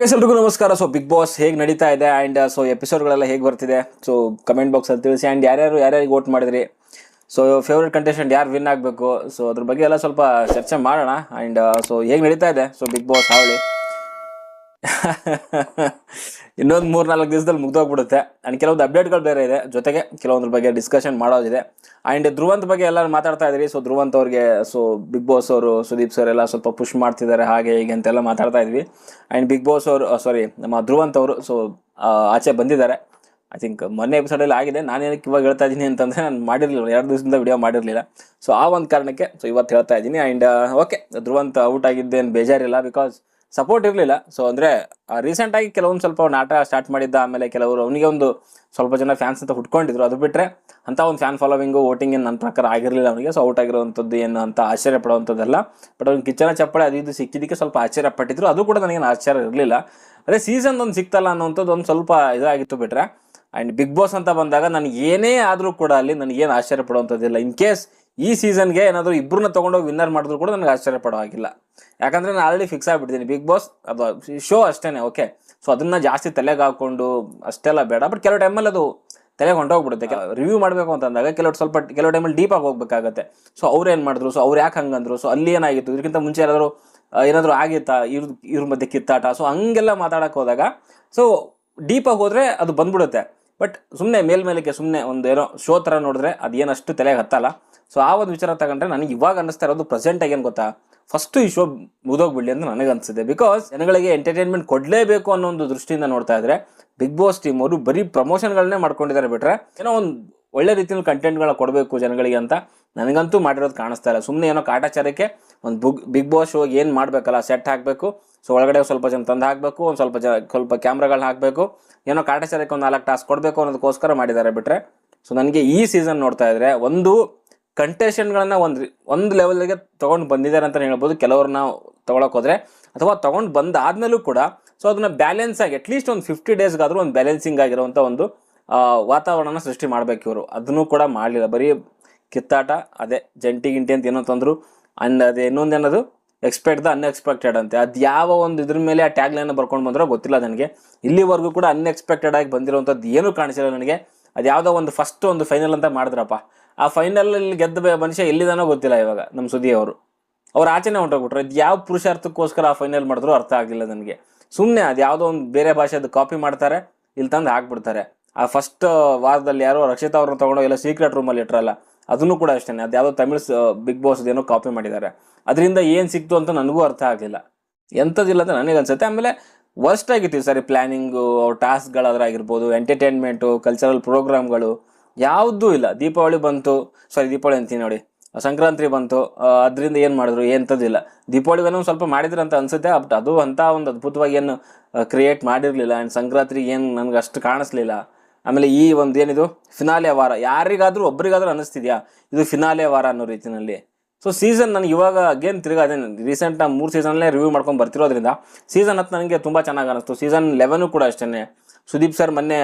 ಎಲ್ರಿಗೂ ನಮಸ್ಕಾರ. So big boss ಹೇಗೆ ನಡೀತಾ ಇದೆ ಆ್ಯಂಡ್ ಸೊ ಎಪಿಸೋಡ್ಗಳೆಲ್ಲ ಹೇಗೆ ಬರ್ತಿದೆ ಸೊ ಕಮೆಂಟ್ ಬಾಕ್ಸಲ್ಲಿ ತಿಳಿಸಿ. ಆ್ಯಂಡ್ ಯಾರ್ಯಾರಿಗೆ ವೋಟ್ ಮಾಡಿದ್ರಿ, ಸೊ ಫೇವ್ರೆಟ್ ಕಂಟೆಸ್ಟೆಂಟ್ ಯಾರು ವಿನ್ ಆಗಬೇಕು, ಸೊ ಅದ್ರ ಬಗ್ಗೆ ಎಲ್ಲ ಸ್ವಲ್ಪ ಚರ್ಚೆ ಮಾಡೋಣ. ಆ್ಯಂಡ್ ಸೊ ಹೇಗೆ ನಡೀತಾ ಇದೆ ಸೊ ಬಿಗ್ ಬಾಸ್ ಹಾವಳಿ ಇನ್ನೊಂದು 3-4 ದಿವಸದಲ್ಲಿ ಮುಗ್ದೋಗ್ಬಿಡುತ್ತೆ. ಆ್ಯಂಡ್ ಕೆಲವೊಂದು ಅಪ್ಡೇಟ್ಗಳು ಬೇರೆ ಇದೆ, ಜೊತೆಗೆ ಕೆಲವೊಂದ್ರ ಬಗ್ಗೆ ಡಿಸ್ಕಷನ್ ಮಾಡೋದಿದೆ. ಆ್ಯಂಡ್ ಧ್ರುವಂತ್ ಬಗ್ಗೆ ಎಲ್ಲರೂ ಮಾತಾಡ್ತಾ ಇದ್ರಿ. ಸೊ ಧ್ರುವಂತ್ ಅವ್ರಿಗೆ ಸೊ ಬಿಗ್ ಬಾಸ್ ಅವರು ಸುದೀಪ್ ಸರ್ ಎಲ್ಲ ಸ್ವಲ್ಪ ಪುಷ್ ಮಾಡ್ತಿದ್ದಾರೆ ಹಾಗೆ ಹೀಗೆ ಅಂತೆಲ್ಲ ಮಾತಾಡ್ತಾ ಇದ್ವಿ. ಆ್ಯಂಡ್ ಬಿಗ್ ಬಾಸ್ ಅವರು ನಮ್ಮ ಧ್ರುವಂತ್ ಅವರು ಸೊ ಆಚೆ ಬಂದಿದ್ದಾರೆ. ಐ ಥಿಂಕ್ ಮೊನ್ನೆ ಎಪಿಸೋಡಲ್ಲಿ ಆಗಿದೆ. ನಾನೇನಕ್ಕೆ ಇವಾಗ ಹೇಳ್ತಾ ಇದ್ದೀನಿ ಅಂತಂದರೆ ನಾನು ಮಾಡಿರಲಿಲ್ಲ, 2 ದಿವಸದಿಂದ ವಿಡಿಯೋ ಮಾಡಿರಲಿಲ್ಲ. ಸೊ ಆ ಒಂದು ಕಾರಣಕ್ಕೆ ಸೊ ಇವತ್ತು ಹೇಳ್ತಾ ಇದ್ದೀನಿ. ಆ್ಯಂಡ್ ಓಕೆ, ಧ್ರುವಂತ್ ಔಟ್ ಆಗಿದ್ದೇನು ಬೇಜಾರಿಲ್ಲ, ಬಿಕಾಸ್ ಸಪೋರ್ಟ್ ಇರಲಿಲ್ಲ. ಸೊ ಅಂದರೆ ರೀಸೆಂಟಾಗಿ ಕೆಲವೊಂದು ಸ್ವಲ್ಪ ನಾಟ ಸ್ಟಾರ್ಟ್ ಮಾಡಿದ್ದ, ಆಮೇಲೆ ಕೆಲವರು ಅವನಿಗೆ ಒಂದು ಸ್ವಲ್ಪ ಜನ ಫ್ಯಾನ್ಸ್ ಅಂತ ಹುಟ್ಕೊಂಡಿದ್ರು. ಅದು ಬಿಟ್ಟರೆ ಅಂಥ ಒಂದು ಫ್ಯಾನ್ ಫಾಲೋವಿಂಗು ವೋಟಿಂಗ್ ಏನು ನನ್ನ ಪ್ರಕಾರ ಆಗಿರಲಿಲ್ಲ ಅವನಿಗೆ. ಸೊ ಔಟ್ ಆಗಿರುವಂಥದ್ದು ಏನು ಅಂತ ಆಶ್ಚರ್ಯ ಪಡುವಂಥದ್ದಲ್ಲ. ಬಟ್ ಅವ್ನಿಗೆ ಕಿಚ್ಚನ ಚಪ್ಪಳೆ ಅದು ಇದು ಸಿಕ್ಕಿದ್ದಕ್ಕೆ ಸ್ವಲ್ಪ ಆಶ್ಚರ್ಯ ಪಟ್ಟಿದ್ರು. ಅದು ಕೂಡ ನನಗೇನು ಆಶ್ಚರ್ಯ ಇರಲಿಲ್ಲ. ಅದೇ ಸೀಸನ್ ಒಂದು ಸಿಕ್ತಲ್ಲ ಅನ್ನೋಂಥದ್ದು ಒಂದು ಸ್ವಲ್ಪ ಇದಾಗಿತ್ತು ಬಿಟ್ಟರೆ. ಆ್ಯಂಡ್ ಬಿಗ್ ಬಾಸ್ ಅಂತ ಬಂದಾಗ ನನಗೆ ಏನೇ ಆದರೂ ಕೂಡ ಅಲ್ಲಿ ನನಗೇನು ಆಶ್ಚರ್ಯ ಪಡುವಂಥದ್ದಿಲ್ಲ. ಇನ್ ಕೇಸ್ ಈ ಸೀಸನ್ಗೆ ಏನಾದರೂ ಇಬ್ಬರನ್ನ ತೊಗೊಂಡೋಗಿ ವಿನ್ನರ್ ಮಾಡಿದ್ರು ಕೂಡ ನನಗೆ ಆಶ್ಚರ್ಯ ಪಡೋ ಆಗಿಲ್ಲ. ಯಾಕಂದರೆ ನಾನು ಆಲ್ರೆಡಿ ಫಿಕ್ಸ್ ಆಗಿಬಿಟ್ಟಿದ್ದೀನಿ, ಬಿಗ್ ಬಾಸ್ ಅದು ಶೋ ಅಷ್ಟೇ. ಓಕೆ, ಸೊ ಅದನ್ನು ಜಾಸ್ತಿ ತಲೆಗೆ ಹಾಕ್ಕೊಂಡು ಅಷ್ಟೆಲ್ಲ ಬೇಡ. ಬಟ್ ಕೆಲವು ಟೈಮಲ್ಲಿ ಅದು ತಲೆಗೆ ಹೊಂಟೋಗ್ಬಿಡುತ್ತೆ. ರಿವ್ಯೂ ಮಾಡಬೇಕು ಅಂತಂದಾಗ ಕೆಲವು ಟೈಮಲ್ಲಿ ಡೀಪಾಗಿ ಹೋಗ್ಬೇಕಾಗತ್ತೆ. ಸೊ ಅವ್ರು ಏನು ಮಾಡಿದ್ರು, ಸೊ ಅವ್ರು ಯಾಕೆ ಹಂಗಂದ್ರು, ಸೊ ಅಲ್ಲಿ ಏನಾಗಿತ್ತು, ಇದಕ್ಕಿಂತ ಮುಂಚೆ ಏನಾದರೂ ಆಗಿತ್ತಾ, ಇವ್ರ ಮಧ್ಯೆ ಕಿತ್ತಾಟ, ಸೊ ಹಂಗೆಲ್ಲ ಮಾತಾಡೋಕೆ ಹೋದಾಗ ಸೊ ಡೀಪಾಗಿ ಹೋದರೆ ಅದು ಬಂದ್ಬಿಡುತ್ತೆ. ಬಟ್ ಸುಮ್ಮನೆ ಮೇಲ್ಮೇಲಕ್ಕೆ ಸುಮ್ಮನೆ ಒಂದು ಏನೋ ಶೋ ಥರ ನೋಡಿದ್ರೆ ಅದೇನಷ್ಟು ತಲೆಗೆ ಹತ್ತಲ್ಲ. ಸೊ ಆ ಒಂದು ವಿಚಾರ ತಗೊಂಡ್ರೆ ನನಗೆ ಇವಾಗ ಅನ್ನಿಸ್ತಾ ಇರೋದು ಪ್ರೆಸೆಂಟಾಗಿ ಏನು ಗೊತ್ತಾ, ಫಸ್ಟು ಈ ಶೋ ಮುಗಿದೋಗ್ಬಿಡಲಿ ಅಂತ ನನಗೆ ಅನಿಸಿದೆ. ಬಿಕಾಸ್ ಜನಗಳಿಗೆ ಎಂಟರ್ಟೈನ್ಮೆಂಟ್ ಕೊಡಲೇಬೇಕು ಅನ್ನೋ ಒಂದು ದೃಷ್ಟಿಯಿಂದ ನೋಡ್ತಾ ಇದ್ರೆ ಬಿಗ್ ಬಾಸ್ ಟೀಮ್ ಅವರು ಬರೀ ಪ್ರಮೋಷನ್ಗಳನ್ನೇ ಮಾಡ್ಕೊಂಡಿದ್ದಾರೆ ಬಿಟ್ರೆ ಏನೋ ಒಂದು ಒಳ್ಳೆ ರೀತಿಯಲ್ಲಿ ಕಂಟೆಂಟ್ಗಳನ್ನ ಕೊಡಬೇಕು ಜನಗಳಿಗೆ ಅಂತ ನನಗಂತೂ ಮಾಡಿರೋದು ಕಾಣಿಸ್ತಾ ಇಲ್ಲ. ಸುಮ್ಮನೆ ಏನೋ ಕಾಟಾಚಾರಕ್ಕೆ ಒಂದು ಬಿಗ್ ಬಾಸ್ ಶೋಗೆ ಏನು ಮಾಡಬೇಕಲ್ಲ, ಸೆಟ್ ಹಾಕಬೇಕು, ಸೊ ಒಳಗಡೆ ಸ್ವಲ್ಪ ಜನ ತಂದು ಹಾಕಬೇಕು, ಒಂದು ಸ್ವಲ್ಪ ಕ್ಯಾಮ್ರಾಗಳನ್ನ ಹಾಕಬೇಕು, ಏನೋ ಕಾಟಾಚಾರಕ್ಕೆ ಒಂದು 4 ಟಾಸ್ಕ್ ಕೊಡಬೇಕು ಅನ್ನೋದಕ್ಕೋಸ್ಕರ ಮಾಡಿದ್ದಾರೆ ಬಿಟ್ರೆ. ಸೊ ನನಗೆ ಈ ಸೀಸನ್ ನೋಡ್ತಾ ಇದ್ರೆ ಒಂದು ಕಂಟೆಸ್ಟೆಂಟ್ಗಳನ್ನ ಒಂದು ಲೆವೆಲ್ಗೆ ತೊಗೊಂಡು ಬಂದಿದ್ದಾರೆ ಅಂತಲೇ ಹೇಳ್ಬೋದು. ಕೆಲವ್ರನ್ನ ತೊಗೊಳಕ್ಕೆ ಹೋದರೆ ಅಥವಾ ತೊಗೊಂಡು ಬಂದಾದ್ಮೇಲೂ ಕೂಡ ಸೊ ಅದನ್ನು ಬ್ಯಾಲೆನ್ಸ್ ಆಗಿ ಅಟ್ಲೀಸ್ಟ್ ಒಂದು 50 ಡೇಸ್ಗಾದರೂ ಒಂದು ಬ್ಯಾಲೆನ್ಸಿಂಗ್ ಆಗಿರುವಂಥ ಒಂದು ವಾತಾವರಣನ ಸೃಷ್ಟಿ ಮಾಡಬೇಕು ಇವರು. ಅದನ್ನು ಕೂಡ ಮಾಡಲಿಲ್ಲ. ಬರೀ ಕಿತ್ತಾಟ, ಅದೇ ಜಂಟಿ ಗಿಂಟಿ ಅಂತ ಏನೋ ತಂದರು. ಆ್ಯಂಡ್ ಅದೇ ಇನ್ನೊಂದೇನದು ಎಕ್ಸ್ಪೆಕ್ಟ್ ದ ಅನ್ಎಕ್ಸ್ಪೆಕ್ಟೆಡ್ ಅಂತೆ. ಅದು ಯಾವ ಒಂದು ಇದ್ರ ಮೇಲೆ ಆ ಟ್ಯಾಗ್ಲೈನ್ ಬರ್ಕೊಂಡು ಬಂದರೋ ಗೊತ್ತಿಲ್ಲ ನನಗೆ. ಇಲ್ಲಿವರೆಗೂ ಕೂಡ ಅನ್ಎಕ್ಸ್ಪೆಕ್ಟೆಡ್ ಆಗಿ ಬಂದಿರುವಂಥದ್ದು ಏನೂ ಕಾಣಿಸಿಲ್ಲ ನನಗೆ. ಅದು ಯಾವುದೋ ಒಂದು ಫೈನಲ್ ಅಂತ ಮಾಡಿದ್ರಪ್ಪ. ಆ ಫೈನಲಲ್ಲಿ ಗೆದ್ದ ಮನುಷ್ಯ ಎಲ್ಲಿದಾನೋ ಗೊತ್ತಿಲ್ಲ ಇವಾಗ. ನಮ್ಮ ಸುದ್ದಿ ಅವ್ರು ಆಚೆನೇ ಹೊಂಟೋಗ್ಬಿಟ್ರು. ಅದು ಯಾವ ಪುರುಷಾರ್ಥಕ್ಕೋಸ್ಕರ ಆ ಫೈನಲ್ ಮಾಡಿದ್ರು ಅರ್ಥ ಆಗಲಿಲ್ಲ ನನಗೆ. ಸುಮ್ಮನೆ ಅದು ಯಾವುದೋ ಒಂದು ಬೇರೆ ಭಾಷೆದು ಕಾಪಿ ಮಾಡ್ತಾರೆ, ಇಲ್ಲಿ ತಂದು ಹಾಕ್ಬಿಡ್ತಾರೆ. ಆ ಫಸ್ಟ್ ವಾರದಲ್ಲಿ ಯಾರೋ ರಕ್ಷಿತಾ ಅವ್ರನ್ನ ತೊಗೊಂಡು ಎಲ್ಲ ಸೀಕ್ರೆಟ್ ರೂಮಲ್ಲಿ ಇಟ್ರಲ್ಲ, ಅದನ್ನು ಕೂಡ ಅಷ್ಟೇ. ಅದು ಯಾವುದೋ ತಮಿಳ್ ಬಿಗ್ ಬಾಸ್ ಏನೋ ಕಾಪಿ ಮಾಡಿದ್ದಾರೆ. ಅದರಿಂದ ಏನು ಸಿಕ್ತು ಅಂತ ನನಗೂ ಅರ್ಥ ಆಗಲಿಲ್ಲ. ಎಂಥದ್ದಿಲ್ಲ ಅಂತ ನನಗೆ ಅನ್ಸುತ್ತೆ. ಆಮೇಲೆ ವರ್ಸ್ಟ್ ಆಗಿತ್ತು ಸರಿ ಪ್ಲ್ಯಾನಿಂಗು, ಟಾಸ್ಕ್ಗಳಾದ್ರಾಗಿರ್ಬೋದು, ಎಂಟರ್ಟೈನ್ಮೆಂಟು, ಕಲ್ಚರಲ್ ಪ್ರೋಗ್ರಾಮ್ಗಳು ಯಾವುದೂ ಇಲ್ಲ. ದೀಪಾವಳಿ ಅಂತೀನಿ ನೋಡಿ, ಸಂಕ್ರಾಂತಿ ಬಂತು, ಅದರಿಂದ ಏನು ಮಾಡಿದ್ರು, ಎಂಥದ್ದಿಲ್ಲ. ದೀಪಾವಳಿಗೂ ಸ್ವಲ್ಪ ಮಾಡಿದ್ರು ಅಂತ ಅನಿಸುತ್ತೆ. ಬಟ್ ಅದು ಅಂಥ ಒಂದು ಅದ್ಭುತವಾಗಿ ಏನು ಕ್ರಿಯೇಟ್ ಮಾಡಿರಲಿಲ್ಲ. ಆ್ಯಂಡ್ ಸಂಕ್ರಾಂತಿಗೆ ಏನು ನನಗೆ ಅಷ್ಟು ಕಾಣಿಸ್ಲಿಲ್ಲ. ಆಮೇಲೆ ಈ ಒಂದು ಏನಿದು ಫಿನಾಲೆ ವಾರ, ಯಾರಿಗಾದರೂ ಒಬ್ರಿಗಾದ್ರೂ ಅನ್ನಿಸ್ತಿದ್ಯಾ ಇದು ಫಿನಾಲೆ ವಾರ ಅನ್ನೋ ರೀತಿಯಲ್ಲಿ. ಸೊ ಸೀಸನ್ ನನಗೆ ಇವಾಗ ಅಗೇನ್ ತಿರ್ಗಾ ಅದೇ ರೀಸೆಂಟ್ 3 ಸೀಸನ್ಲೇ ರಿವ್ಯೂ ಮಾಡ್ಕೊಂಡು ಬರ್ತಿರೋದ್ರಿಂದ ಸೀಸನ್ 10 ನನಗೆ ತುಂಬ ಚೆನ್ನಾಗಿ ಅನ್ನಿಸ್ತು. ಸೀಸನ್ 11 ಕೂಡ ಅಷ್ಟೇ. ಸುದೀಪ್ ಸರ್ ಮೊನ್ನೆ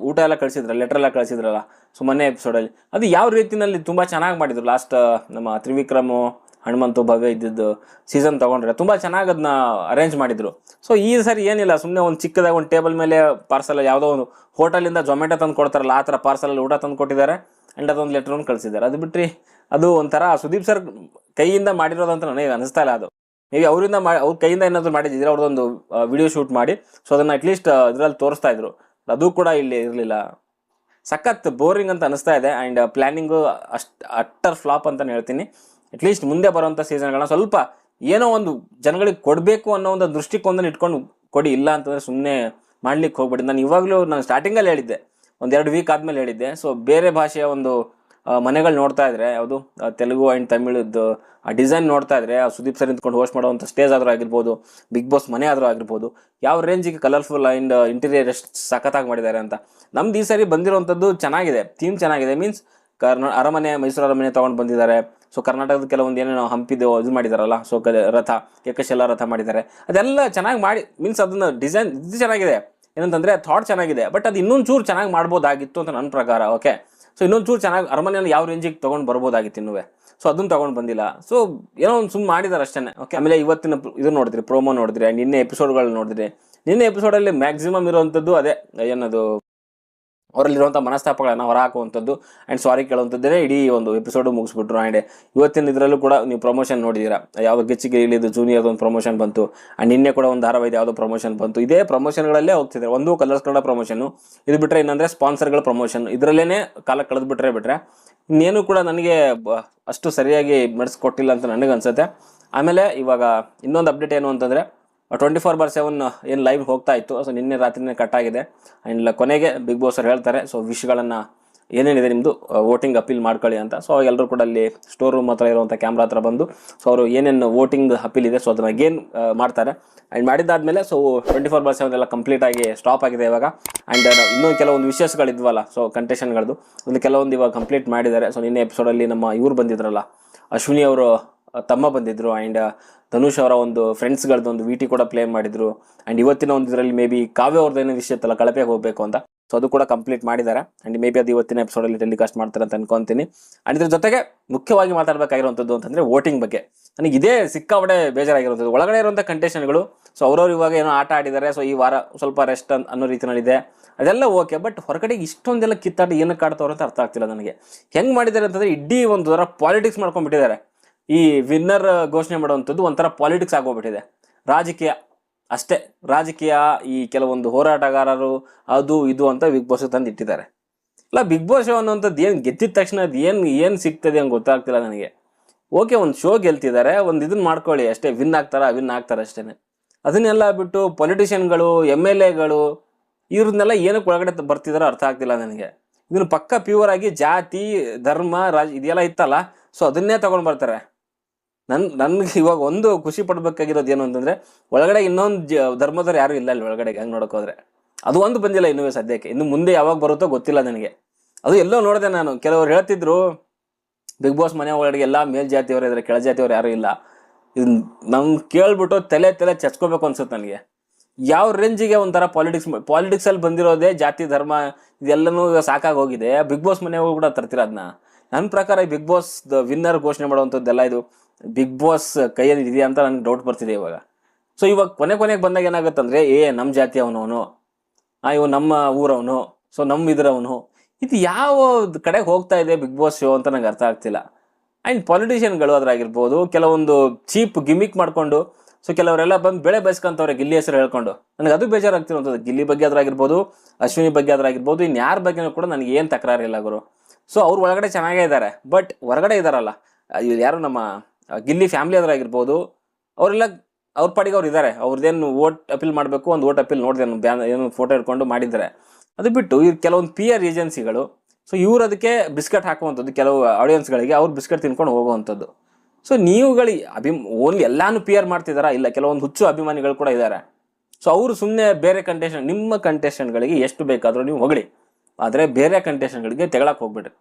ಊಟ ಎಲ್ಲ ಕಳಿಸಿದ್ರಲ್ಲ, ಲೆಟರ್ ಎಲ್ಲ ಕಳಿಸಿದ್ರಲ್ಲ, ಸೊ ಮೊನ್ನೆ ಎಪಿಸೋಡಲ್ಲಿ ಅದು ಯಾವ ರೀತಿಯಲ್ಲಿ ತುಂಬ ಚೆನ್ನಾಗಿ ಮಾಡಿದ್ರು. ಲಾಸ್ಟ್ ನಮ್ಮ ತ್ರಿವಿಕ್ರಮು, ಹನುಮಂತು, ಭವ್ಯ ಇದ್ದಿದ್ದು ಸೀಸನ್ ತೊಗೊಂಡ್ರೆ ತುಂಬ ಚೆನ್ನಾಗಿ ಅದನ್ನ ಅರೇಂಜ್ ಮಾಡಿದರು. ಸೊ ಈ ಸರಿ ಏನಿಲ್ಲ, ಸುಮ್ಮನೆ ಒಂದು ಚಿಕ್ಕದಾಗಿ ಒಂದು ಟೇಬಲ್ ಮೇಲೆ ಪಾರ್ಸಲ್ ಯಾವುದೋ ಒಂದು ಹೋಟೆಲಿಂದ ಜೊಮ್ಯಾಟೊ ತಂದು ಕೊಡ್ತಾರಲ್ಲ ಆ ಥರ ಪಾರ್ಸಲಲ್ಲಿ ಊಟ ತಂದು ಕೊಟ್ಟಿದ್ದಾರೆ. ಆ್ಯಂಡ್ ಅದೊಂದು ಲೆಟ್ರನ್ನು ಕಳಿಸಿದ್ದಾರೆ. ಅದು ಬಿಟ್ಟರೆ ಅದು ಒಂಥರ ಸುದೀಪ್ ಸರ್ ಕೈಯಿಂದ ಮಾಡಿರೋದಂತ ನನಗೆ ಅನಿಸ್ತಾ ಇಲ್ಲ. ಅದು ಮೇಬಿ ಅವ್ರ ಕೈಯಿಂದ ಏನಾದರೂ ಮಾಡಿದ್ರೆ ಅವ್ರದ್ದೊಂದು ವಿಡಿಯೋ ಶೂಟ್ ಮಾಡಿ ಸೊ ಅದನ್ನು ಅಟ್ಲೀಸ್ಟ್ ಇದರಲ್ಲಿ ತೋರಿಸ್ತಾ ಇದ್ರು. ಅದು ಕೂಡ ಇಲ್ಲಿ ಇರಲಿಲ್ಲ. ಸಖತ್ ಬೋರಿಂಗ್ ಅಂತ ಅನಿಸ್ತಾ ಇದೆ. ಆ್ಯಂಡ್ ಪ್ಲ್ಯಾನಿಂಗು ಅಟ್ಟರ್ ಫ್ಲಾಪ್ ಅಂತಲೇ ಹೇಳ್ತೀನಿ. ಅಟ್ಲೀಸ್ಟ್ ಮುಂದೆ ಬರುವಂಥ ಸೀಸನ್ಗಳನ್ನ ಸ್ವಲ್ಪ ಏನೋ ಒಂದು ಜನಗಳಿಗೆ ಕೊಡಬೇಕು ಅನ್ನೋ ಒಂದು ದೃಷ್ಟಿಕೋನದಲ್ಲಿ ಇಟ್ಕೊಂಡು ಕೊಡಿ. ಇಲ್ಲ ಅಂತಂದರೆ ಸುಮ್ಮನೆ ಮಾಡ್ಲಿಕ್ಕೆ ಹೋಗ್ಬಿಡಿ. ನಾನು ಸ್ಟಾರ್ಟಿಂಗಲ್ಲಿ ಹೇಳಿದ್ದೆ, 1-2 ವೀಕ್ ಆದಮೇಲೆ ಹೇಳಿದ್ದೆ. ಸೊ ಬೇರೆ ಭಾಷೆಯ ಒಂದು ಮನೆಗಳು ನೋಡ್ತಾ ಇದ್ರೆ, ಯಾವುದು ತೆಲುಗು ಆ್ಯಂಡ್ ತಮಿಳದ್ದು ಆ ಡಿಸೈನ್ ನೋಡ್ತಾ ಇದ್ರೆ, ಆ ಸುದೀಪ್ ಸರ್ ನಿಂತ್ಕೊಂಡು ಹೋಸ್ಟ್ ಮಾಡೋವಂಥ ಸ್ಟೇಜ್ ಆದರೂ ಆಗಿರ್ಬೋದು, ಬಿಗ್ ಬಾಸ್ ಮನೆ ಆದರೂ ಆಗಿರ್ಬೋದು, ಯಾವ ರೇಂಜಿಗೆ ಕಲರ್ಫುಲ್ ಆ್ಯಂಡ್ ಇಂಟೀರಿಯರ್ ಎಷ್ಟು ಸಖತ್ತಾಗಿ ಮಾಡಿದ್ದಾರೆ ಅಂತ. ನಮ್ದು ಈ ಸಾರಿ ಬಂದಿರೋವಂಥದ್ದು ಚೆನ್ನಾಗಿದೆ, ಥೀಮ್ ಚೆನ್ನಾಗಿದೆ. ಮೀನ್ಸ್ ಮೈಸೂರು ಅರಮನೆ ತೊಗೊಂಡು ಬಂದಿದ್ದಾರೆ. ಸೊ ಕರ್ನಾಟಕದ ಕೆಲವೊಂದು ಏನೇನೋ ಹಂಪಿದು ಇದು ಮಾಡಿದಾರಲ್ಲ, ಸೊ ರಥ, ಏಕಶಿಲಾ ರಥ ಮಾಡಿದ್ದಾರೆ. ಅದೆಲ್ಲ ಚೆನ್ನಾಗಿ ಮಾಡಿ, ಮೀನ್ಸ್ ಅದನ್ನು ಡಿಸೈನ್ ಇದು ಚೆನ್ನಾಗಿದೆ. ಏನಂತಂದರೆ ಥಾಟ್ ಚೆನ್ನಾಗಿದೆ. ಬಟ್ ಅದು ಇನ್ನೊಂದು ಚೂರು ಚೆನ್ನಾಗಿ ಮಾಡ್ಬೋದಾಗಿತ್ತು ಅಂತ ನನ್ನ ಪ್ರಕಾರ. ಓಕೆ, ಸೊ ಇನ್ನೊಂದು ಚೂರು ಚೆನ್ನಾಗಿ ಅರಮನೆಯನ್ನು ಯಾವ ರೇಂಜಿಗೆ ತೊಗೊಂಡು ಬರ್ಬೋದಾಗಿತ್ತು ಇನ್ನೂ. ಸೊ ಅದನ್ನು ತೊಗೊಂಡು ಬಂದಿಲ್ಲ. ಸೊ ಏನೋ ಒಂದು ಸುಮ್ಮನೆ ಮಾಡಿದ್ದಾರೆ ಅಷ್ಟೇ. ಓಕೆ, ಆಮೇಲೆ ಇವತ್ತಿನ ಇದು ನೋಡಿದ್ರಿ, ಪ್ರೋಮೋ ನೋಡಿದ್ರಿ, ಆ್ಯಂಡ್ ಇನ್ನೇ ಎಪಿಸೋಡ್ಗಳು ನೋಡಿದ್ರಿ, ನಿನ್ನೆ ಎಪಿಸೋಡಲ್ಲಿ ಮ್ಯಾಕ್ಸಿಮಮ್ ಇರುವಂಥದ್ದು ಅದೇ ಏನದು ಅವರಲ್ಲಿರುವಂಥ ಮನಸ್ತಾಪಗಳನ್ನು ಹೊರಹಾಕುವಂಥದ್ದು ಆ್ಯಂಡ್ ಸಾರಿ ಕೇಳುವಂಥದ್ದೇ ಇಡೀ ಒಂದು ಎಪಿಸೋಡು ಮುಗಿಸ್ಬಿಟ್ರು. ಆ್ಯಂಡ್ ಇವತ್ತಿನ ಇದರಲ್ಲೂ ಕೂಡ ನೀವು ಪ್ರಮೋಷನ್ ನೋಡಿದ್ದೀರಾ, ಯಾವುದೋ ಗಿಚ್ಚಿಗೆ ಇಲ್ಲಿದ್ದು ಜೂನಿಯರ್ದು ಒಂದು ಪ್ರಮೋಷನ್ ಬಂತು. ಆ್ಯಂಡ್ ನಿನ್ನೆ ಕೂಡ ಒಂದು ಧಾರಾವಾಹಿದು ಯಾವುದೋ ಪ್ರಮೋಷನ್ ಬಂತು. ಇದೇ ಪ್ರಮೋಷನ್ಗಳಲ್ಲೇ ಹೋಗ್ತಿದ್ದಾರೆ. ಒಂದು ಕಲರ್ಸ್ ಕನ್ನಡ ಪ್ರಮೋಷನ್ನು, ಇದು ಬಿಟ್ಟರೆ ಇನ್ನಂದರೆ ಸ್ಪಾನ್ಸರ್ಗಳ ಪ್ರಮೋಷನ್, ಇದರಲ್ಲೇ ಕಾಲ ಕಳೆದು ಬಿಟ್ರೆ ಇನ್ನೇನು ಕೂಡ ನನಗೆ ಅಷ್ಟು ಸರಿಯಾಗಿ ನಡೆಸ್ಕೊಟ್ಟಿಲ್ಲ ಅಂತ ನನಗೆ ಅನ್ಸುತ್ತೆ. ಆಮೇಲೆ ಇವಾಗ ಇನ್ನೊಂದು ಅಪ್ಡೇಟ್ ಏನು ಅಂತಂದರೆ 24/7 ಏನು ಲೈವ್ ಹೋಗ್ತಾ ಇತ್ತು, ಸೊ ನಿನ್ನೆ ರಾತ್ರಿನೇ ಕಟ್ ಆಗಿದೆ. ಆ್ಯಂಡ್ ಕೊನೆಗೆ ಬಿಗ್ ಬಾಸ್ ಅವ್ರು ಹೇಳ್ತಾರೆ, ಸೊ ವಿಷ್ಗಳನ್ನು ಏನೇನಿದೆ ನಿಮ್ಮದು ವೋಟಿಂಗ್ ಅಪೀಲ್ ಮಾಡ್ಕೊಳ್ಳಿ ಅಂತ. ಸೊ ಎಲ್ಲರೂ ಕೂಡ ಅಲ್ಲಿ ಸ್ಟೋರ್ ರೂಮ್ ಹತ್ರ ಇರುವಂಥ ಕ್ಯಾಮ್ರಾ ಹತ್ರ ಬಂದು ಸೊ ಅವರು ಏನೇನು ವೋಟಿಂಗ್ ಅಪೀಲ್ ಇದೆ ಸೊ ಅದನ್ನು ಅಗೇನ್ ಮಾಡ್ತಾರೆ. ಆ್ಯಂಡ್ ಮಾಡಿದ್ದಾದಮೇಲೆ ಸೊ 24/7 ಎಲ್ಲ ಕಂಪ್ಲೀಟಾಗಿ ಸ್ಟಾಪ್ ಆಗಿದೆ ಇವಾಗ. ಆ್ಯಂಡ್ ಇನ್ನೂ ಕೆಲವೊಂದು ವಿಷಯಸ್ಗಳಿದ್ವಲ್ಲ, ಸೊ ಕಂಟೆಷನ್ಗಳದ್ದು ಒಂದು ಕೆಲವೊಂದು ಇವಾಗ ಕಂಪ್ಲೀಟ್ ಮಾಡಿದ್ದಾರೆ. ಸೊ ನಿನ್ನೆ ಎಪಿಸೋಡಲ್ಲಿ ನಮ್ಮ ಇವ್ರು ಬಂದಿದ್ರಲ್ಲ, ಅಶ್ವಿನಿ ಅವರು ತಮ್ಮ ಬಂದಿದ್ದರು. ಆ್ಯಂಡ್ ಧನುಷ್ ಅವರ ಒಂದು ಫ್ರೆಂಡ್ಸ್ಗಳದ್ದು ಒಂದು ವಿಟಿ ಕೂಡ ಪ್ಲೇ ಮಾಡಿದ್ರು. ಆ್ಯಂಡ್ ಇವತ್ತಿನ ಒಂದು ಇದರಲ್ಲಿ ಮೇ ಬಿ ಕಾವ್ಯ ಅವ್ರದ್ದು ಏನೋ ವಿಷಯ ಇತ್ತಲ್ಲ, ಕಳಪೆಗೆ ಹೋಗಬೇಕು ಅಂತ, ಸೊ ಅದು ಕೂಡ ಕಂಪ್ಲೀಟ್ ಮಾಡಿದ್ದಾರೆ. ಆ್ಯಂಡ್ ಮೇ ಬಿ ಅದು ಇವತ್ತಿನ ಎಪಿಸೋಡಲ್ಲಿ ಟೆಲಿಕಾಸ್ಟ್ ಮಾಡ್ತಾರೆ ಅಂತ ಅನ್ಕೊಂತೀನಿ. ಆ್ಯಂಡ್ ಇದ್ರ ಜೊತೆಗೆ ಮುಖ್ಯವಾಗಿ ಮಾತಾಡಬೇಕಾಗಿರುವಂಥದ್ದು ಅಂತಂದರೆ ವೋಟಿಂಗ್ ಬಗ್ಗೆ. ನನಗೆ ಇದೇ ಸಿಕ್ಕಾಪಟ್ಟೆ ಬೇಜಾರಾಗಿರುವಂಥದ್ದು. ಒಳಗಡೆ ಇರುವಂಥ ಕಂಟೆಷನ್ಗಳು ಸೊ ಅವ್ರವ್ರು ಇವಾಗ ಏನೋ ಆಟ ಆಡಿದ್ದಾರೆ, ಸೊ ಈ ವಾರ ಸ್ವಲ್ಪ ರೆಸ್ಟ್ ಅನ್ನೋ ರೀತಿಯಲ್ಲಿದೆ, ಅದೆಲ್ಲ ಓಕೆ. ಬಟ್ ಹೊರಗಡೆ ಇಷ್ಟೊಂದೆಲ್ಲ ಕಿತ್ತಾಟ ಏನಕ್ಕೆ ಆಡ್ತವ್ರು ಅಂತ ಅರ್ಥ ಆಗ್ತಿಲ್ಲ ನನಗೆ. ಹೆಂಗೆ ಮಾಡಿದ್ದಾರೆ ಅಂತಂದರೆ ಇಡೀ ಒಂದು ಥರ ಪಾಲಿಟಿಕ್ಸ್ ಮಾಡ್ಕೊಂಡ್ಬಿಟ್ಟಿದ್ದಾರೆ. ಈ ವಿನ್ನರ್ ಘೋಷಣೆ ಮಾಡುವಂಥದ್ದು ಒಂಥರ ಪಾಲಿಟಿಕ್ಸ್ ಆಗೋಗ್ಬಿಟ್ಟಿದೆ, ರಾಜಕೀಯ ಅಷ್ಟೇ. ರಾಜಕೀಯ, ಈ ಕೆಲವೊಂದು ಹೋರಾಟಗಾರರು ಅದು ಇದು ಅಂತ ಬಿಗ್ ಬಾಸ್ ತಂದು ಇಟ್ಟಿದ್ದಾರೆ. ಇಲ್ಲ ಬಿಗ್ ಬಾಸ್ ಶೋ ಅನ್ನೋಂಥದ್ದು ಏನು ಗೆದ್ದಿದ ತಕ್ಷಣ ಅದು ಏನು ಸಿಗ್ತದೆ ಅಂತ ಗೊತ್ತಾಗ್ತಿಲ್ಲ ನನಗೆ. ಓಕೆ, ಒಂದು ಶೋ ಗೆಲ್ತಿದ್ದಾರೆ, ಒಂದು ಇದನ್ನ ಮಾಡ್ಕೊಳ್ಳಿ ಅಷ್ಟೇ, ವಿನ್ ಆಗ್ತಾರೆ ಅಷ್ಟೇ. ಅದನ್ನೆಲ್ಲ ಬಿಟ್ಟು ಪೊಲಿಟಿಷಿಯನ್ಗಳು, MLAಗಳು ಇವ್ರನ್ನೆಲ್ಲ ಏನಕ್ಕೆ ಒಳಗಡೆ ಬರ್ತಿದಾರೋ ಅರ್ಥ ಆಗ್ತಿಲ್ಲ ನನಗೆ. ಇದನ್ನು ಪಕ್ಕ ಪ್ಯೂರ್ ಆಗಿ ಜಾತಿ, ಧರ್ಮ, ಇದೆಲ್ಲ ಇತ್ತಲ್ಲ, ಸೊ ಅದನ್ನೇ ತಗೊಂಡು ಬರ್ತಾರೆ. ನನ್ಗೆ ಇವಾಗ ಒಂದು ಖುಷಿ ಪಡ್ಬೇಕಾಗಿರೋದು ಏನು ಅಂತಂದರೆ, ಒಳಗಡೆ ಇನ್ನೊಂದು ಧರ್ಮದವ್ರು ಯಾರು ಇಲ್ಲ ಅಲ್ಲಿ ಒಳಗಡೆ. ಹಂಗೆ ನೋಡೋಕೋದ್ರೆ ಅದು ಒಂದು ಬಂದಿಲ್ಲ ಇನ್ನೂ ಸದ್ಯಕ್ಕೆ. ಇನ್ನು ಮುಂದೆ ಯಾವಾಗ ಬರುತ್ತೋ ಗೊತ್ತಿಲ್ಲ ನನಗೆ. ಅದು ಎಲ್ಲೋ ನೋಡಿದೆ ನಾನು, ಕೆಲವರು ಹೇಳ್ತಿದ್ರು ಬಿಗ್ ಬಾಸ್ ಮನೆ ಒಳಗಡೆ ಎಲ್ಲ ಮೇಲ್ಜಾತಿಯವರು ಇದ್ದಾರೆ, ಕೆಳಜಾತಿಯವ್ರು ಯಾರೂ ಇಲ್ಲ. ಇದು ನಮ್ಗೆ ಕೇಳ್ಬಿಟ್ಟು ತಲೆ ಚಚ್ಕೋಬೇಕು ಅನ್ಸುತ್ತೆ ನನಗೆ. ಯಾವ ರೇಂಜಿಗೆ ಒಂಥರ ಪಾಲಿಟಿಕ್ಸಲ್ಲಿ ಬಂದಿರೋದೇ ಜಾತಿ, ಧರ್ಮ ಇದೆಲ್ಲನೂ ಸಾಕಾಗಿ ಹೋಗಿದೆ. ಬಿಗ್ ಬಾಸ್ ಮನೆಗೂ ಕೂಡ ತರ್ತೀರ ಅದನ್ನ. ನನ್ನ ಪ್ರಕಾರ ಈ ಬಿಗ್ ಬಾಸ್ ವಿನ್ನರ್ ಘೋಷಣೆ ಮಾಡುವಂಥದ್ದೆಲ್ಲ ಇದು ಬಿಗ್ ಬಾಸ್ ಕೈಯಲ್ಲಿ ಇದೆಯಾ ಅಂತ ನನಗೆ ಡೌಟ್ ಬರ್ತಿದೆ ಇವಾಗ. ಸೊ ಇವಾಗ ಕೊನೆಗೆ ಬಂದಾಗ ಏನಾಗುತ್ತಂದರೆ, ನಮ್ಮ ಜಾತಿ ಅವನು, ಇವು ನಮ್ಮ ಊರವನು, ಸೊ ನಮ್ಮ ಇದರವನು, ಇದು ಯಾವ ಕಡೆಗೆ ಹೋಗ್ತಾ ಇದೆ ಬಿಗ್ ಬಾಸ್ ಶೋ ಅಂತ ನಂಗೆ ಅರ್ಥ ಆಗ್ತಿಲ್ಲ. ಆ್ಯಂಡ್ ಪಾಲಿಟಿಷಿಯನ್ಗಳು ಅದ್ರಾಗಿರ್ಬೋದು, ಕೆಲವೊಂದು ಚೀಪ್ ಗಿಮಿಕ್ ಮಾಡಿಕೊಂಡು ಸೊ ಕೆಲವರೆಲ್ಲ ಬಂದು ಬೆಳೆ ಬಯಸ್ಕೊಂತವ್ರೆ ಗಿಲ್ಲಿ ಹೆಸರು ಹೇಳ್ಕೊಂಡು. ನನಗೆ ಅದು ಬೇಜಾರಾಗ್ತಿರೋಂಥದ್ದು. ಗಿಲ್ಲಿ ಬಗ್ಗೆ ಅದ್ರಾಗಿರ್ಬೋದು, ಅಶ್ವಿನಿ ಬಗ್ಗೆ ಅದ್ರಾಗಿರ್ಬೋದು, ಇನ್ಯಾರ ಬಗ್ಗೆನೂ ಕೂಡ ನನಗೆ ಏನು ತಕರಾರಿಲ್ಲ ಗುರು. ಸೊ ಅವ್ರು ಒಳಗಡೆ ಚೆನ್ನಾಗೇ ಇದ್ದಾರೆ, ಬಟ್ ಹೊರಗಡೆ ಇದ್ದಾರಲ್ಲ, ಯಾರು ನಮ್ಮ ಗಿಲ್ಲಿ ಫ್ಯಾಮಿಲಿ ಅದ್ರಾಗಿರ್ಬೋದು, ಅವರೆಲ್ಲ ಅವ್ರ ಪಾಡಿಗೆ ಅವ್ರು ಇದ್ದಾರೆ. ಅವ್ರದ್ದೇನು ವೋಟ್ ಅಪೀಲ್ ಮಾಡಬೇಕು, ಒಂದು ವೋಟ್ ಅಪೀಲ್ ನೋಡಿದೆ ಏನು ಫೋಟೋ ಇಟ್ಕೊಂಡು ಮಾಡಿದ್ದಾರೆ. ಅದು ಬಿಟ್ಟು ಇವ್ರು ಕೆಲವೊಂದು PR ಏಜೆನ್ಸಿಗಳು, ಸೊ ಇವ್ರು ಅದಕ್ಕೆ ಬಿಸ್ಕೆಟ್ ಹಾಕುವಂಥದ್ದು, ಕೆಲವು ಆಡಿಯನ್ಸ್ಗಳಿಗೆ ಅವ್ರು ಬಿಸ್ಕೆಟ್ ತಿನ್ಕೊಂಡು ಹೋಗುವಂಥದ್ದು. ಸೊ ನೀವುಗಳು ಓನ್ಲಿ ಎಲ್ಲಾನು PR ಮಾಡ್ತಿದ್ದಾರಾ? ಇಲ್ಲ, ಕೆಲವೊಂದು ಹುಚ್ಚು ಅಭಿಮಾನಿಗಳು ಕೂಡ ಇದ್ದಾರೆ. ಸೊ ಅವರು ಸುಮ್ಮನೆ ಬೇರೆ ನಿಮ್ಮ ಕಂಟೆಸ್ಟೆಂಟ್ಗಳಿಗೆ ಎಷ್ಟು ಬೇಕಾದರೂ ನೀವು ಹೊಗಳಿ, ಆದರೆ ಬೇರೆ ಕಂಟೆಸ್ಟೆಂಟ್ಗಳಿಗೆ ತೆಗಳಕ್ಕೆ ಹೋಗ್ಬಿಡ್ರಿ.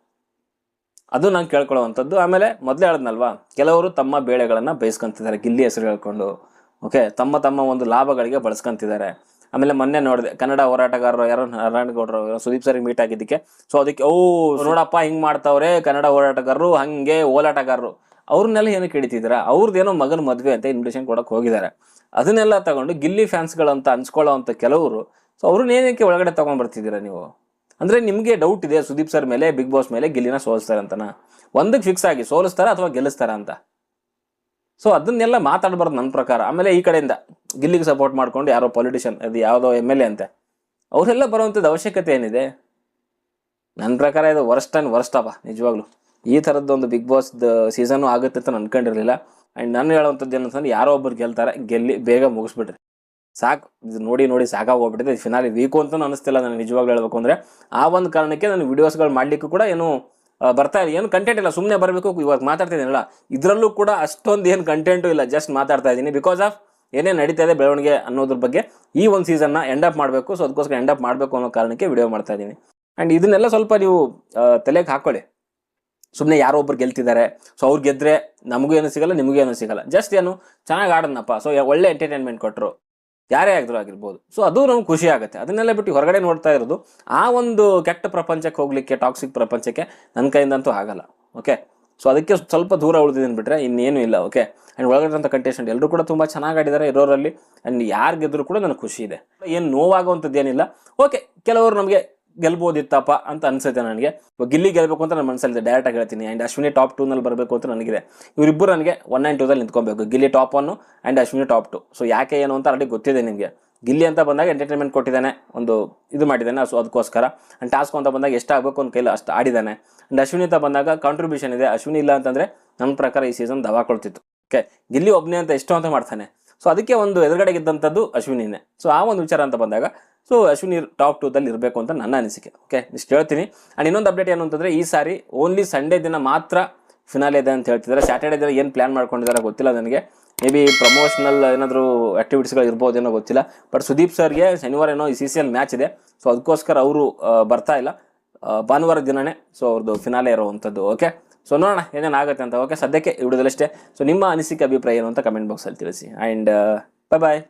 ಅದು ನಾನು ಕೇಳ್ಕೊಳ್ಳೋವಂಥದ್ದು. ಆಮೇಲೆ ಮೊದಲೇ ಹೇಳಿದ್ನಲ್ವಾ, ಕೆಲವರು ತಮ್ಮ ಬೇಳೆಗಳನ್ನು ಬೇಯಿಸ್ಕೊಂತಿದ್ದಾರೆ ಗಿಲ್ಲಿ ಹೆಸರು ಹೇಳ್ಕೊಂಡು. ಓಕೆ, ತಮ್ಮ ಒಂದು ಲಾಭಗಳಿಗೆ ಬಳಸ್ಕೊಂತಿದ್ದಾರೆ. ಆಮೇಲೆ ಮೊನ್ನೆ ನೋಡಿದೆ, ಕನ್ನಡ ಹೋರಾಟಗಾರರು ಯಾರೋ ನಾರಾಯಣಗೌಡರು ಸುದೀಪ್ ಸರಿಗೆ ಮೀಟ್ ಆಗಿದ್ದಕ್ಕೆ, ಸೊ ಅದಕ್ಕೆ ನೋಡಪ್ಪ ಹಿಂಗೆ ಮಾಡ್ತಾವ್ರೆ ಕನ್ನಡ ಹೋರಾಟಗಾರರು, ಹಾಗೆ ಓಲಾಟಗಾರರು, ಅವ್ರನ್ನೆಲ್ಲ ಏನಕ್ಕೆ ಹಿಡಿತಿದ್ದೀರಾ? ಅವ್ರದ್ದೇನೋ ಮಗನ ಮದುವೆ ಅಂತ ಇನ್ವಿಟೇಷನ್ ಕೊಡೋಕೆ ಹೋಗಿದ್ದಾರೆ. ಅದನ್ನೆಲ್ಲ ತಗೊಂಡು ಗಿಲ್ಲಿ ಫ್ಯಾನ್ಸ್ಗಳಂತ ಅನ್ಸ್ಕೊಳ್ಳೋ ಅಂಥ ಕೆಲವರು, ಸೊ ಅವ್ರನ್ನ ಏನಕ್ಕೆ ಒಳಗಡೆ ತೊಗೊಂಡು ಬರ್ತಿದ್ದೀರಾ ನೀವು? ಅಂದರೆ ನಿಮಗೆ ಡೌಟ್ ಇದೆ ಸುದೀಪ್ ಸರ್ ಮೇಲೆ, ಬಿಗ್ ಬಾಸ್ ಮೇಲೆ ಗಿಲ್ಲಿನ ಸೋಲಿಸ್ತಾರೆ ಅಂತನಾ? ಒಂದಕ್ಕೆ ಫಿಕ್ಸ್ ಆಗಿ ಸೋಲಿಸ್ತಾರ ಅಥವಾ ಗೆಲ್ಲಿಸ್ತಾರ ಅಂತ. ಸೊ ಅದನ್ನೆಲ್ಲ ಮಾತಾಡಬಾರ್ದು ನನ್ನ ಪ್ರಕಾರ. ಆಮೇಲೆ ಈ ಕಡೆಯಿಂದ ಗಿಲ್ಲಿಗೆ ಸಪೋರ್ಟ್ ಮಾಡ್ಕೊಂಡು ಯಾರೋ ಪೊಲಿಟಿಷಿಯನ್, ಅದು ಯಾವುದೋ MLA ಅಂತೆ, ಅವರೆಲ್ಲ ಬರುವಂಥದ್ದು ಅವಶ್ಯಕತೆ ಏನಿದೆ? ನನ್ನ ಪ್ರಕಾರ ಇದು ವರ್ಸ್ಟ್ ಅಪ್ಪ ನಿಜವಾಗ್ಲು. ಈ ಥರದ್ದೊಂದು ಬಿಗ್ ಬಾಸ್ ಸೀಸನ್ನು ಆಗುತ್ತೆ ಅಂತ ನಾನು ಅನ್ಕೊಂಡಿರಲಿಲ್ಲ. ಆ್ಯಂಡ್ ನಾನು ಹೇಳೋವಂಥದ್ದು ಏನಂತಂದ್ರೆ, ಯಾರೋ ಒಬ್ಬರು ಗೆಲ್ತಾರೆ, ಬೇಗ ಮುಗಿಸ್ಬಿಟ್ರಿ ಸಾಕು. ಇದು ನೋಡಿ ಸಾಕಾಗೋಗ್ಬಿಟ್ಟಿದೆ. ಫಿನಾಲಿ ವೀಕು ಅಂತಲೂ ಅನಿಸ್ತಿಲ್ಲ ನನಗೆ ನಿಜವಾಗ್ಲೂ ಹೇಳ್ಬೇಕು ಅಂದರೆ. ಆ ಒಂದು ಕಾರಣಕ್ಕೆ ನಾನು ವಿಡಿಯೋಸ್ಗಳು ಮಾಡಲಿಕ್ಕೂ ಕೂಡ ಏನು ಬರ್ತಾ ಇಲ್ಲ, ಏನು ಕಂಟೆಂಟ್ ಇಲ್ಲ, ಸುಮ್ಮನೆ ಬರಬೇಕು. ಇವಾಗ ಮಾತಾಡ್ತಿದ್ದೀನಲ್ಲ, ಇದರಲ್ಲೂ ಕೂಡ ಅಷ್ಟೊಂದು ಏನು ಕಂಟೆಂಟು ಇಲ್ಲ, ಜಸ್ಟ್ ಮಾತಾಡ್ತಾ ಇದ್ದೀನಿ. ಬಿಕಾಸ್ ಆಫ್ ಏನೇನು ನಡೀತಾ ಇದೆ ಬೆಳವಣಿಗೆ ಅನ್ನೋದ್ರ ಬಗ್ಗೆ ಈ ಒಂದು ಸೀಸನ್ನ ಎಂಡಪ್ ಮಾಡಬೇಕು. ಸೊ ಅದಕ್ಕೋಸ್ಕರ ಎಂಡಪ್ ಮಾಡಬೇಕು ಅನ್ನೋ ಕಾರಣಕ್ಕೆ ವಿಡಿಯೋ ಮಾಡ್ತಾ ಇದ್ದೀನಿ. ಆ್ಯಂಡ್ ಇದನ್ನೆಲ್ಲ ಸ್ವಲ್ಪ ನೀವು ತಲೆಗೆ ಹಾಕ್ಕೊಳ್ಳಿ. ಸುಮ್ಮನೆ ಯಾರೋ ಒಬ್ರು ಗೆಲ್ತಿದ್ದಾರೆ, ಸೊ ಅವ್ರು ಗೆದ್ದರೆ ನಮಗೂ ಏನೂ ಸಿಗಲ್ಲ, ನಿಮಗೂ ಏನೂ ಸಿಗಲ್ಲ. ಜಸ್ಟ್ ಏನು ಚೆನ್ನಾಗಿ ಆಡೋಣಪ್ಪ, ಸೊ ಒಳ್ಳೆ ಎಂಟರ್ಟೈನ್ಮೆಂಟ್ ಕೊಟ್ಟರು, ಯಾರೇ ಆಗಿರ್ಬೋದು. ಸೊ ಅದು ನಮ್ಗೆ ಖುಷಿ ಆಗುತ್ತೆ. ಅದನ್ನೆಲ್ಲ ಬಿಟ್ಟು ಹೊರಗಡೆ ನೋಡ್ತಾ ಇರೋದು, ಆ ಒಂದು ಕೆಟ್ಟ ಪ್ರಪಂಚಕ್ಕೆ ಹೋಗಲಿಕ್ಕೆ, ಟಾಕ್ಸಿಕ್ ಪ್ರಪಂಚಕ್ಕೆ ನನ್ನ ಕೈಯಿಂದಂತೂ ಆಗಲ್ಲ. ಓಕೆ, ಸೊ ಅದಕ್ಕೆ ಸ್ವಲ್ಪ ದೂರ ಉಳಿದಿದ್ದೀನಿ ಬಿಟ್ಟರೆ ಇನ್ನೇನು ಇಲ್ಲ. ಓಕೆ, ಆ್ಯಂಡ್ ಒಳಗಡೆ ಕಂಟೆಸ್ಟೆಂಟ್ ಎಲ್ಲರೂ ಕೂಡ ತುಂಬ ಚೆನ್ನಾಗಿ ಆಡಿದ್ದಾರೆ ಇರೋರಲ್ಲಿ. ಆ್ಯಂಡ್ ಯಾರು ಗೆದ್ದರೂ ಕೂಡ ನನಗೆ ಖುಷಿ ಇದೆ, ಏನು ನೋವಾಗುವಂಥದ್ದು ಏನಿಲ್ಲ. ಓಕೆ, ಕೆಲವರು ನಮಗೆ ಗೆಲ್ಬೋದಿತ್ತಪ್ಪ ಅಂತ ಅನ್ಸುತ್ತೆ ನನಗೆ. ಗಿಲ್ಲಿ ಗೆಲ್ಲಬೇಕು ಅಂತ ನನ್ನ ಮನಸ್ಸಲ್ಲಿದೆ, ಡೈರೆಕ್ಟಾಗಿ ಹೇಳ್ತೀನಿ. ಆ್ಯಂಡ್ ಅಶ್ವಿನಿ ಟಾಪ್ 2ನಲ್ಲಿ ಬರಬೇಕು ಅಂತ ನನಗಿದೆ. ಇವರಿಬ್ಬರು ನನಗೆ 1 and 2ದಲ್ಲಿ ನಿಂತ್ಕೊಬೇಕು, Gilli top 1 and Ashwini top 2. ಸೊ ಯಾಕೆ ಏನು ಅಂತ ಆಲ್ರೆಡಿ ಗೊತ್ತಿದೆ ನಿಮಗೆ. ಗಿಲ್ಲಿ ಅಂತ ಬಂದಾಗ ಎಂಟರ್ಟೈನ್ಮೆಂಟ್ ಕೊಟ್ಟಿದ್ದಾನೆ, ಒಂದು ಇದು ಮಾಡಿದ್ದಾನೆ, ಸೊ ಅದಕ್ಕೋಸ್ಕರ. ಆ್ಯಂಡ್ ಟಾಸ್ಕ್ ಅಂತ ಬಂದಾಗ ಎಷ್ಟಾಗಬೇಕು ಒಂದು ಕೈಲಿ ಅಷ್ಟು ಆಡಿದ್ದಾನೆ. ಆ್ಯಂಡ್ ಅಶ್ವಿನಿ ಅಂತ ಬಂದಾಗ ಕಾಂಟ್ರಿಬ್ಯೂಷನ್ ಇದೆ. ಅಶ್ವಿನಿ ಇಲ್ಲ ಅಂತಂದರೆ ನನ್ನ ಪ್ರಕಾರ ಈ ಸೀಸನ್ ದವಾಕೊಳ್ತಿತ್ತು. ಓಕೆ, ಗಿಲ್ಲಿ ಒಬ್ಬನೇ ಅಂತ ಎಷ್ಟು ಅಂತ ಮಾಡ್ತಾನೆ. ಸೊ ಅದಕ್ಕೆ ಒಂದು ಎದುರುಗಡೆ ಇದ್ದಂಥದ್ದು ಅಶ್ವಿನಿನೇ. ಸೊ ಆ ಒಂದು ವಿಚಾರ ಅಂತ ಬಂದಾಗ ಸೊ ಅಶ್ವಿನಿ ಟಾಪ್ 2ದಲ್ಲಿ ಇರಬೇಕು ಅಂತ ನನ್ನ ಅನಿಸಿಕೆ. ಓಕೆ, ಇಷ್ಟು ಹೇಳ್ತೀನಿ. ಆ್ಯಂಡ್ ಇನ್ನೊಂದು ಅಪ್ಡೇಟ್ ಏನು ಅಂತಂದರೆ, ಈ ಸಾರಿ ಓನ್ಲಿ ಸಂಡೇ ದಿನ ಮಾತ್ರ ಫಿನಾಲೆ ಇದೆ ಅಂತ ಹೇಳ್ತಿದ್ದಾರೆ. ಸ್ಯಾಟರ್ಡೇ ದಿನ ಏನು ಪ್ಲ್ಯಾನ್ ಮಾಡ್ಕೊಂಡಿದ್ದಾರೆ ಗೊತ್ತಿಲ್ಲ ನನಗೆ. ಮೇ ಬಿ ಪ್ರಮೋಷನಲ್ ಏನಾದರೂ ಆ್ಯಕ್ಟಿವಿಟೀಸ್ಗಳು ಇರ್ಬೋದೇನೋ ಗೊತ್ತಿಲ್ಲ. ಬಟ್ ಸುದೀಪ್ ಸರ್ಗೆ ಶನಿವಾರ ಏನೋ ಈ CCL ಮ್ಯಾಚ್ ಇದೆ. ಸೊ ಅದಕ್ಕೋಸ್ಕರ ಅವರು ಬರ್ತಾ ಇಲ್ಲ, ಭಾನುವಾರ ದಿನವೇ ಸೊ ಅವ್ರದ್ದು ಫಿನಾಲೆ ಇರೋವಂಥದ್ದು. ಓಕೆ, ಸೊ ನೋಡೋಣ ಏನೇನಾಗುತ್ತೆ ಅಂತ. ಓಕೆ, ಸದ್ಯಕ್ಕೆ ಈ ವಿಡಿಯೋದಲ್ಲಷ್ಟೇ. ಸೊ ನಿಮ್ಮ ಅನಿಸಿಕೆ ಅಭಿಪ್ರಾಯ ಏನು ಅಂತ ಕಮೆಂಟ್ ಬಾಕ್ಸಲ್ಲಿ ತಿಳಿಸಿ. ಆ್ಯಂಡ್ ಬಾಯ್.